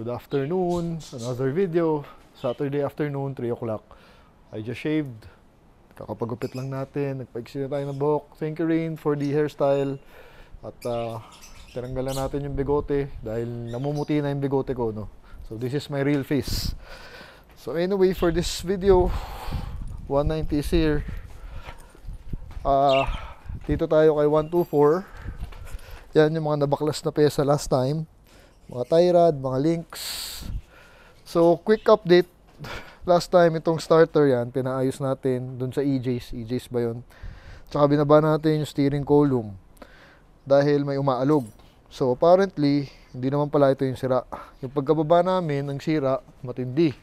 Good afternoon, another video. Saturday afternoon, 3 o'clock. I just shaved. Kakapagupit lang natin. Nagpaiksi na tayo ng buhok. Thank you, Rain, for the hairstyle. At tinanggalan natin yung bigote dahil namumuti na yung bigote ko, no? So this is my real face. So anyway, for this video, 190 is here. Dito tayo kay 124. Yan yung mga nabaklas na pesa last time. Mga tie rod, mga links. So quick update. Last time itong starter yan, pinaayos natin dun sa EJs. EJs ba yun? Tsaka binaba natin yung steering column dahil may umaalog. So apparently, hindi naman pala ito yung sira. Yung pagkababa namin, ang sira, matindi.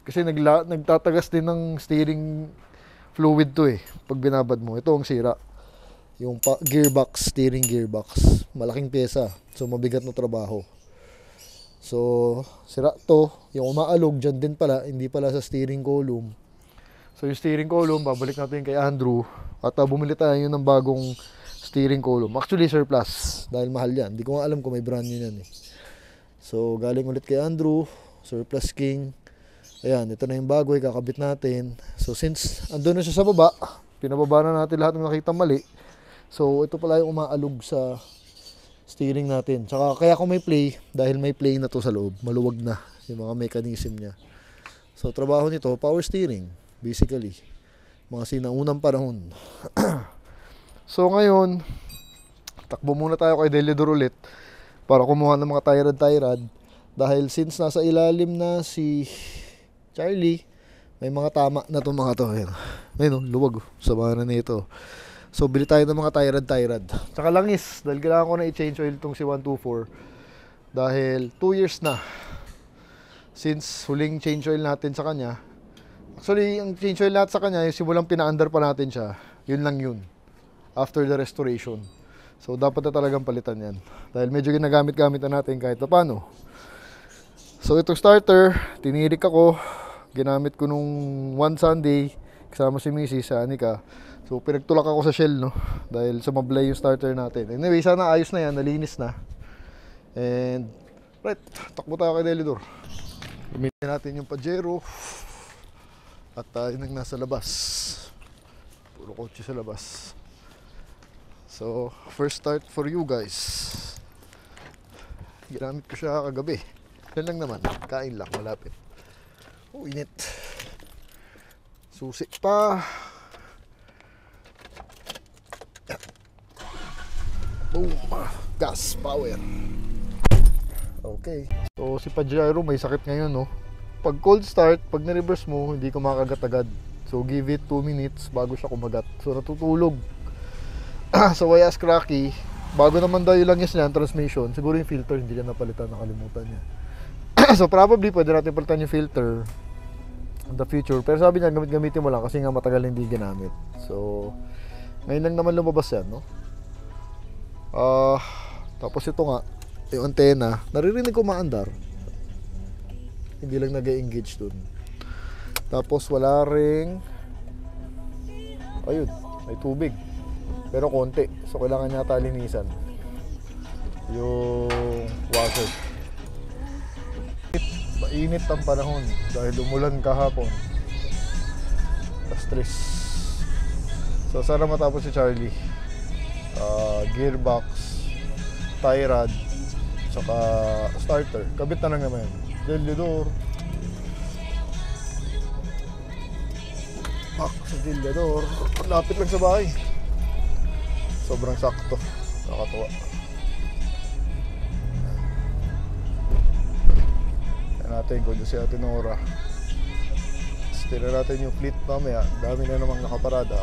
Kasi nagtatagas din ng steering fluid to eh. Pag binabad mo, ito ang sira. Yung gearbox, steering gearbox. Malaking pyesa. So mabigat na trabaho. So sira to. Yung umaalog dyan din pala, hindi pala sa steering column. So yung steering column, babalik natin kay Andrew. At bumili tayo ng bagong steering column. Actually surplus. Dahil mahal yan. Hindi ko nga alam kung may brand new yan eh. So galing ulit kay Andrew. Surplus King. Ayan, ito na yung bago, kakabit natin. So since andun na siya sa baba, pinababa na natin lahat ng nakita mali. So ito pala yung umaalog sa steering natin. Tsaka kaya kung may play, dahil may play na to sa loob, maluwag na yung mga mechanism niya. So trabaho nito, power steering basically. Mga sinaunang panahon. So ngayon, takbo muna tayo kay Delidor ulit para kumuha ng mga tie rod. Dahil since nasa ilalim na si Charlie, may mga tama na itong mga to. Ayun, luwag. Sama na nito. So bili tayo ng mga tie rod. Tsaka langis, dahil kailangan ko na i-change oil itong si 124. Dahil 2 years na since huling change oil natin sa kanya. Actually, ang change oil natin sa kanya, yung simulang pina-under pa natin siya, yun lang yun. After the restoration. So dapat na talagang palitan yan. Dahil medyo ginagamit-gamit na natin kahit paano. So itong starter, tinirik ako. Ginamit ko nung one Sunday kasama si Mrs. sa Anika. So pinagtulak ako sa shell, no, dahil sumablay yung starter natin. Anyway, sana ayos na yan, nalinis na. And right, takbo tayo kay Delidor. Gamitin natin yung Pajero. At yun ang nasa labas. Puro kotse sa labas. So first start for you guys. Ginamit ko siya kagabi. Yan lang naman, kain lang, malapit. Oh, init. Susi pa. Boom. Gas power. Okay. So si Pajero may sakit ngayon, no. Pag cold start, pag na-reverse mo, hindi ko makagat agad. So give it 2 minutes bago siya kumagat. So natutulog. So I asked Rocky, bago naman daw yung langis niya, transmission, siguro yung filter hindi niya napalitan, nakalimutan niya. So probably pwede natin palitan yung filter in the future. Pero sabi niya, gamitin mo lang kasi nga matagal hindi ginamit. So ngayon lang naman lumabas yan, no. Tapos ito nga, yung antena, naririnig ko maandar. Hindi lang nag-engage dun. Tapos wala ring, ayun, may tubig. Pero konti. So kailangan yata linisan yung washer. Mainit ang panahon dahil umulan kahapon. Stress. So sana matapos si Charlie. Gearbox, tie rod, saka starter. Kabit na lang naman. Delidor. Back sa Delidor. Lapit lang sa bahay. Sobrang sakto. Nakakatuwa. Yan natin kung si Ate Nora. Tira natin yung fleet mamaya. Dami na namang nakaparada.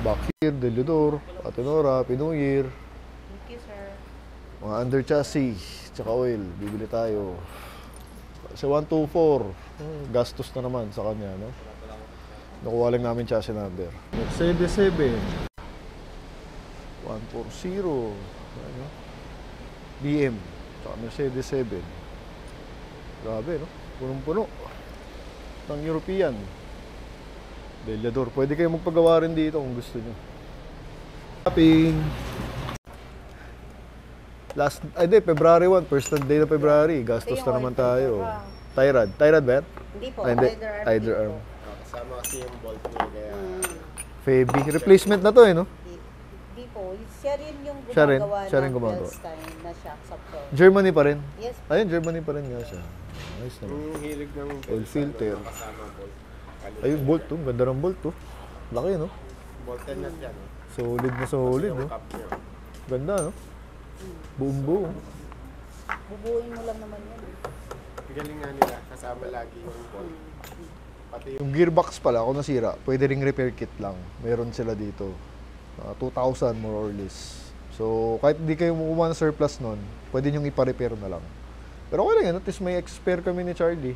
Back here, Delidor, Ate Nora, Pinuyir. Thank you, sir. Mga under chassis, tsaka oil, bibili tayo. Sa 124, gastos na naman sa kanya, no? Nakuha lang namin chassis number. Mercedes 7, 140, ano? BM, tsaka Mercedes 7. Grabe, no? Punong-puno ng European. Delidor, pwede kayo magpagawa rin dito kung gusto nyo. Shopping. February 1, first day na February. Gastos na naman tayo. Tyrad. Tyrad ba yan? Hindi po, Hindi. Tider Arm. Kasama kasi yung bolt niya kaya... Feby. Replacement na to eh, no? Hindi po. Siya rin yung Siya rin. gumagawa Siya rin ng gumagawa. Felstein na shock absorber. Germany pa rin. Yes. Ayun, Germany pa rin nga siya. Nice naman. Yung hilig ng Oil filter. kasama bolt. Ayun, bolt to. Ganda ng bolt to. Laki, no? Bolted na siya, no? Solid na solid, no? Yung cup niya. Ganda, no? Buong buo. Bubuuin mo lang naman yan. Galing nga nila, kasama lagi yung bolt. Pati yung Yung gearbox pala, kung nasira, pwede ring repair kit lang. Meron sila dito. 2,000 more or less. So, kahit hindi kayo kumuha ng surplus nun, pwede nyong ipa-repair na lang. Pero okay lang yan, at least may spare kami ni Charlie.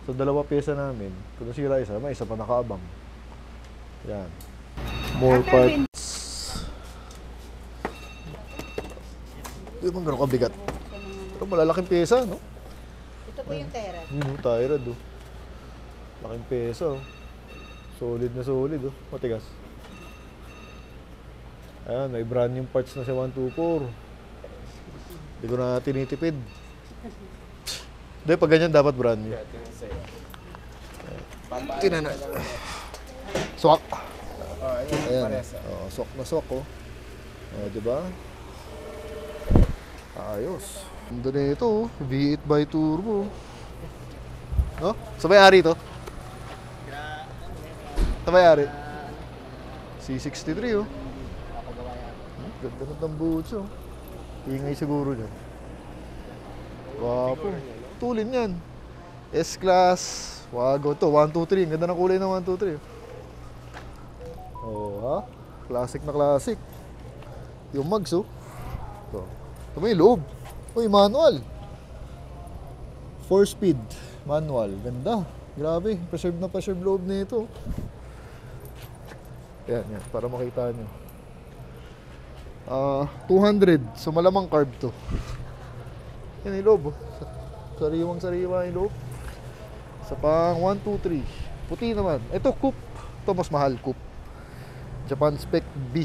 So, 2 pyesa namin. Kung nasira isa, may isa pa nakaabang. Yan. More parts. Hindi man gano'ng kabigat. Pero malalaking pyesa, no? Ito po yung Terra. Yun, Tyrad, oh. Laking pyesa, oh. Solid na solid, oh. Matigas. Ayan, may brand yung parts na sa 124. Hindi ko na tinitipid. Hindi, pag ganyan dapat brand new. Tinan na. Swak. Ayan. Oh, swak na swak, oh. Diba? Ayos. Ganda na ito, oh. V8 by turbo. No? Sabay-ari ito? Sabay-ari. C63, oh. Ganda ng tambucho. Ingay siguro dyan. Wapo. Tulin yan. S-Class. Wago to. 123. Ang ganda ng kulay ng 123. Oh, ha? Classic na classic. Yung mags, oh. Ito. Ito may loob. Uy, manual. 4-speed. Manual. Ganda. Grabe. Preserve na preserve loob na ito. Yan, yan. Para makita nyo. 200. So malamang carb to. Yan yung loob, oh. Sariwang sariwa yung loob. Sa pang 1, 2, 3. Puti naman. Ito coupe. Ito mas mahal, coupe. Japan Spec B.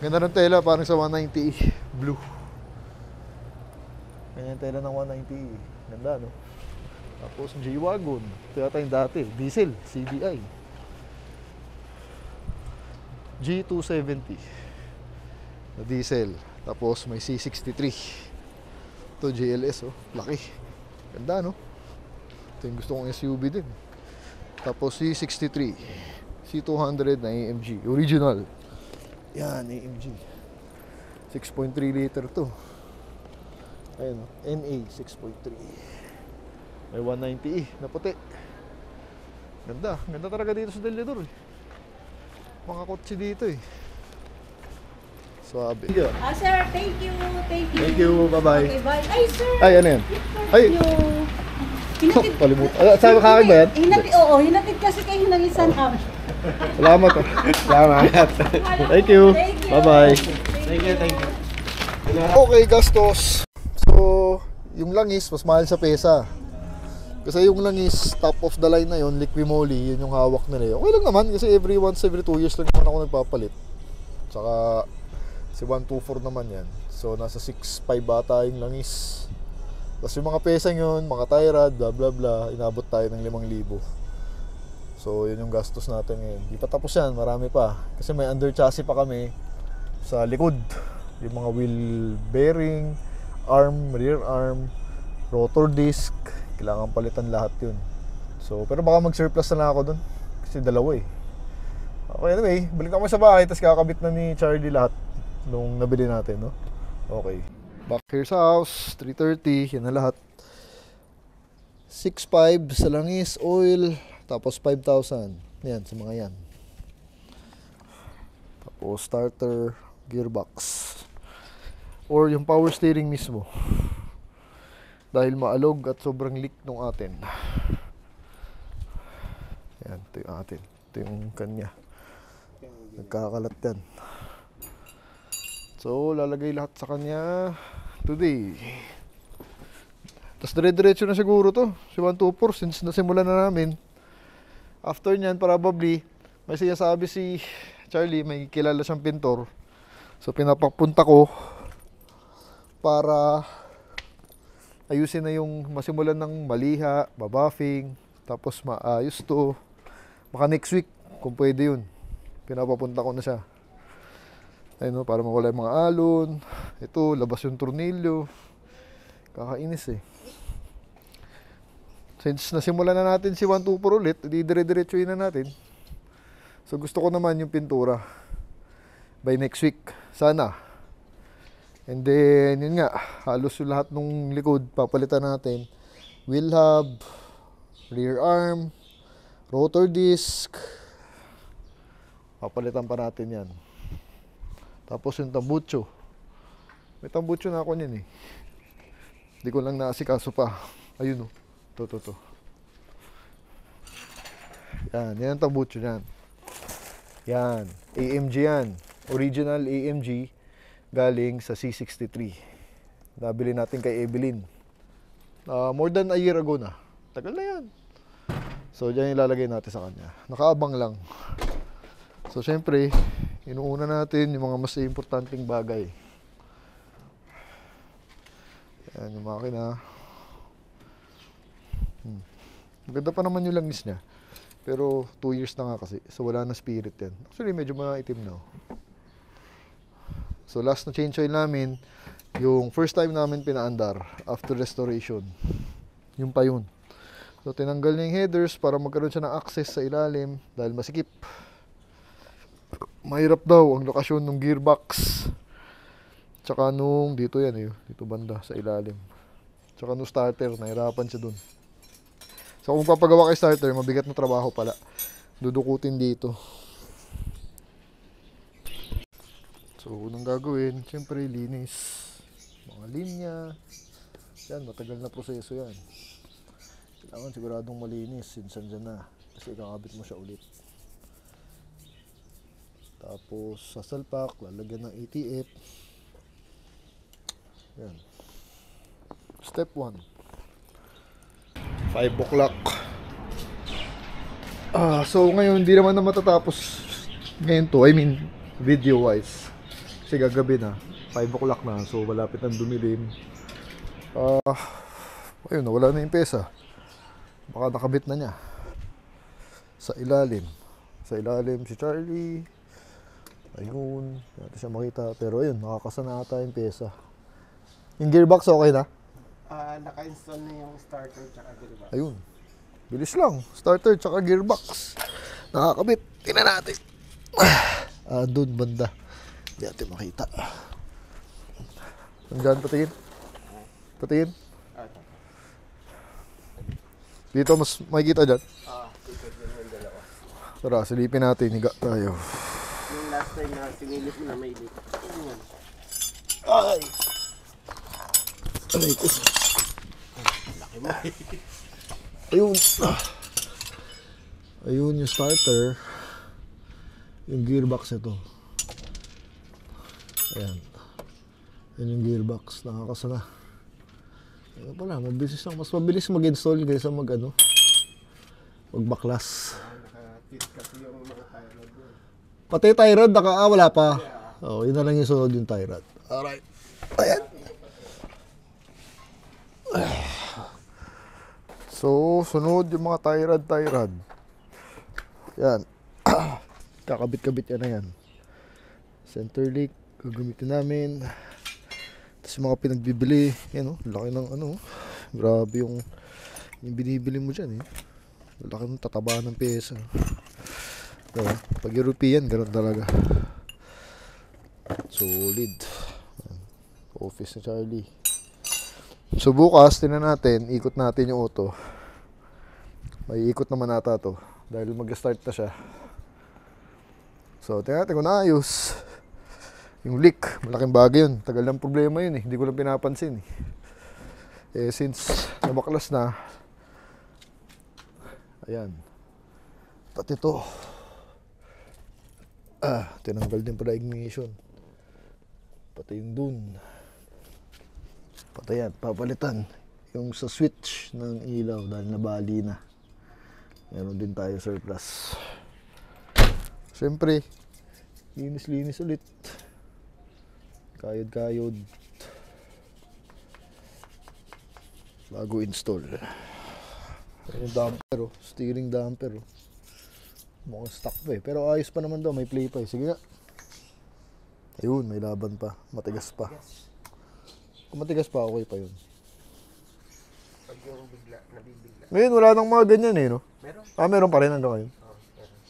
Ganda ng tela, parang sa 190 blue. Ganyan tela ng 190. Ganda, no? Tapos G-Wagon. Ito yata yung dati. Diesel, CBI. G270 na diesel. Tapos may C63. Ito GLS, oh. Laki. Ganda, no? Ito yung gusto kong SUV din. Tapos C63. C200 na AMG. Original. Yan, AMG. 6.3 liter to. Ayun, NA 6.3. May 190E na puti. Ganda. Ganda talaga dito sa Deledor, eh. Mga kotse dito, eh. Swabe. Sir, thank you. Thank you. Thank you. Bye-bye. Okay, bye. Ay, sir. Ay, ano yan? Ay! Hinatid. Kalimutan. Sabi ka akin ba yan? Oo, hinatid kasi kayo ng isang namin. Salamat. Salamat. Thank you. Bye-bye. Thank you. Okay, gastos. So, yung langis, mas mahal sa pesa. Kasi yung langis, top of the line na yun, Liquimoli, yun yung hawak nila. Okay lang naman, kasi every 2 years lang naman ako nagpapalit. Tsaka, si 124 naman yan. So, nasa 6.5 bata yung langis. Tapos yung mga pesang yun, mga Tyrad, blah blah blah, inabot tayo ng 5,000. So, yun yung gastos natin ngayon. Di pa tapos yan, marami pa. Kasi may under chassis pa kami sa likod. Yung mga wheel bearing, arm, rear arm, rotor disc, kailangan palitan lahat yun. So, pero baka mag-surplus na lang ako dun. Kasi dalawa, eh. Okay, anyway, balik ako sa bahay, tapos kakabit na ni Charlie lahat nung nabili natin, no? Okay. Back here sa house, 330, yan na lahat. 6.5 sa langis, oil, tapos 5,000. Yan, sa mga yan. Tapos starter, gearbox. Or yung power steering mismo. Dahil maalog at sobrang leak nung atin. Yan, ito yung atin. Ito yung kanya. Nagkakalat yan. So, lalagay lahat sa kanya today. Tapos dire-diretso na siguro to. Si 124 since nasimulan na namin. After nyan, probably, may sinasabi si Charlie, may kilala siyang pintor. So, pinapapunta ko para ayusin na yung masimulan ng maliha, babuffing, tapos maayos to. Baka next week, kung pwede yun. Pinapapunta ko na siya. Ayun, no, para mawala yung mga alon. Ito, labas yung tornilyo. Kakainis eh. Since nasimulan na natin si 124 ulit, dire-diretsuhin na natin. So gusto ko naman yung pintura by next week. Sana. And then, yun nga, halos yung lahat ng likod, papalitan natin. Wheel hub, rear arm, rotor disc. Papalitan pa natin yan. Tapos yung tambucho. May tambucho na ako niyan eh. Hindi ko lang naasikaso pa. Ayun o. To. Yan ang tambucho niyan. Yan. AMG yan. Original AMG. Galing sa C63. Nabili natin kay Evelyn. More than a year ago na. Tagal na yan. So, dyan ilalagay natin sa kanya. Nakaabang lang. So, syempre, inuuna natin yung mga mas importanteng bagay. Yan, yung makina. Maganda pa naman yung langis niya. Pero, 2 years na nga kasi. So, wala na spirit yan. Actually, medyo maitim na. So, last na change oil namin, yung first time namin pinaandar after restoration. Yung pa yun. So, tinanggal niya yung headers para magkaroon siya ng access sa ilalim dahil masikip. Mahirap daw ang lokasyon ng gearbox. Tsaka nung, dito yan eh, dito banda sa ilalim. Tsaka nung starter, nahirapan siya dun. So, kung papagawa kay starter, mabigat na trabaho pala. Dudukutin dito. So, unang gagawin, siyempre, linis. Mga linya. Yan, matagal na proseso yan. Kailangan siguradong malinis, sinsan dyan na. Kasi kakabit mo siya ulit. Tapos, sa salpak, lalagyan ng ATF. Yan. Step 1. 5 o'clock. So, ngayon, hindi naman na matatapos ngayon to. I mean, video-wise. Kasi gagabi na. 5 o'clock na. So, malapit ang dumilim. Ayun, nawala na yung pesa. Baka nakabit na niya. Sa ilalim. Sa ilalim si Charlie. Ayun. Hindi natin siya makita. Pero ayun, nakakasana ata yung pesa. Yung gearbox okay na? Naka-install na yung starter tsaka gearbox. Ayun. Bilis lang. Starter tsaka gearbox. Nakakabit. Tingnan natin. Doon banda. Hindi natin makita. Hanggang patingin. Patingin. Dito mas makikita dyan. Dito din yung dalawa. Tara, silipin natin. Higa tayo. Yung last time na sinilip mo na may leak. Yun. Ay! Aray ko. Laki mo. Ayun. Ayun yung starter. Yung gearbox nito. Ayan. Yan yung gearbox. Nakakasana. Ayun pala, mabilis lang. Mas mabilis mag-install kaysa magbaklas. Naka-fit kasi yung mga tie rod doon. Pati tie rod, wala pa. Oh, yun na lang yung sunod yung tie rod. Alright. Ayan. So, sunod yung mga tie rod. Yan. Kakabit-kabit yan na yan. Center leak, gagamitin namin. Tapos yung mga pinagbibili, yan o, laki ng ano, grabe yung binibili mo dyan eh. Laki ng tataba ng pesa. Diba? Pag European, ganoon talaga. Solid. Office ni Charlie. So bukas, tinan natin, ikot natin yung auto. May ikot naman ata to dahil mag-start na siya. So tingnan natin kung naayos. Yung leak, malaking bagay yun. Tagal ng problema yun eh, hindi ko lang pinapansin eh. Since nabaklas na, ayan. Pati ito. Tinanggal din pala ignition. Pati yung dun. Pati yan, papalitan. Yung sa switch ng ilaw dahil nabali na. Meron din tayo surplus. Siyempre, linis-linis ulit. Kayod-kayod. Bago install. Ayan yung damper, oh. Steering damper, oh. Mukhang stuck pa eh. Pero ayos pa naman daw, may play pa eh. Sige nga. Ayun, may laban pa. Matigas pa. Kung matigas pa, okay pa yun. Pag yung bigla, nabibigla. Ngayon, wala nang mga ganyan eh, no? Meron? Meron pa rin hanggang ngayon. Oo, meron.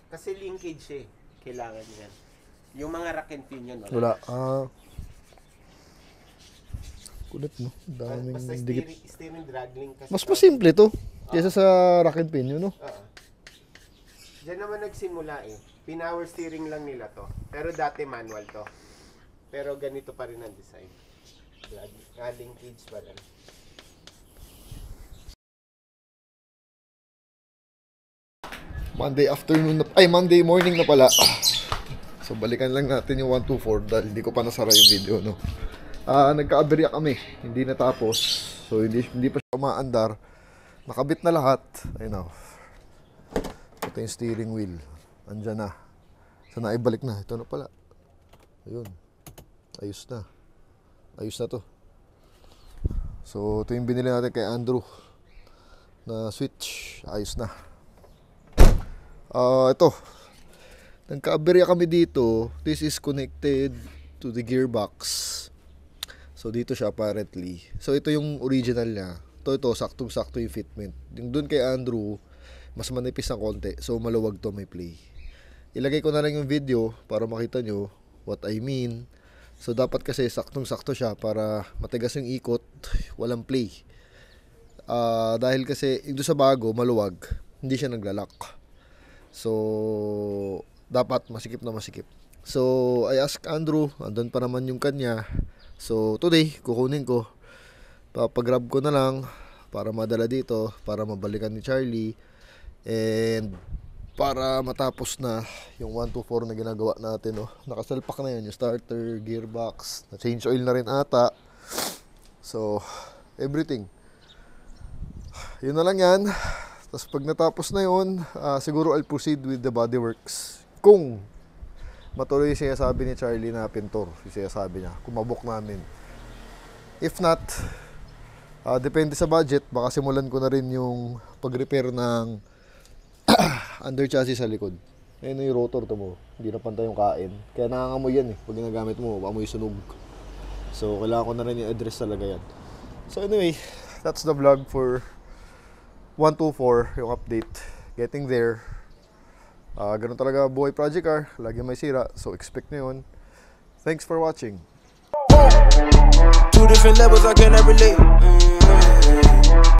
Kasi linkage eh. Kailangan yan. Yung mga rack and pinion, Wala. Kulit, no? Daming basta dikit. steering drag link kasi. Mas simple to. Kesa sa rack and pinion, no? Oo. Diyan naman nagsimula eh. Pinower steering lang nila to. Pero dati manual to. Pero ganito pa rin ang design. Linkage pa rin. Monday morning na pala. So balikan lang natin yung 124 dahil hindi ko pa nasara yung video, no. Nagka-aberya kami, hindi natapos. So hindi pa siya umaandar. Nakabit na lahat. Ayun na. Ito yung steering wheel. Andyan na. Sana ibalik na. Ito na pala. Ayun. Ayos na. Ayos na to. So ito yung binili natin kay Andrew na switch. Ayos na. Ito. Nagka-aberya kami dito. This is connected to the gearbox. So dito siya apparently. So ito yung original niya. Ito saktong-sakto yung fitment. Yung dun kay Andrew, mas manipis ng konti. So maluwag to, may play. Ilagay ko na lang yung video para makita nyo what I mean. So dapat kasi saktong-sakto siya para matigas yung ikot, walang play. Dahil kasi doon sa bago, maluwag, hindi siya naglalak. So dapat masikip na masikip. So I asked Andrew, andun pa naman yung kanya. So today, kukunin ko. Papagrab ko na lang para madala dito, para mabalikan ni Charlie. And para matapos na yung 124 na ginagawa natin, oh. Nakasalpak na yan yung starter, gearbox, na change oil na rin ata. So everything. Yun na lang yan. Tapos pag natapos na yun, siguro I'll proceed with the bodyworks. Kung matuloy siya sabi ni Charlie na pintor, siya sabi niya, kumabok namin. If not, depende sa budget, baka simulan ko na rin yung pag-repair ng under chassis sa likod. Ayun na yung rotor to mo, hindi na pantay yung kain. Kaya nangangamoy yan eh, pag ginagamit mo, amoy sunog. So kailangan ko na rin yung address talaga yan. So anyway, that's the vlog for 124, yung update. Getting there. Ganun talaga buhay project car, lagi may sira, so expect nyo yun. Thanks for watching. Two different levels, I cannot relate.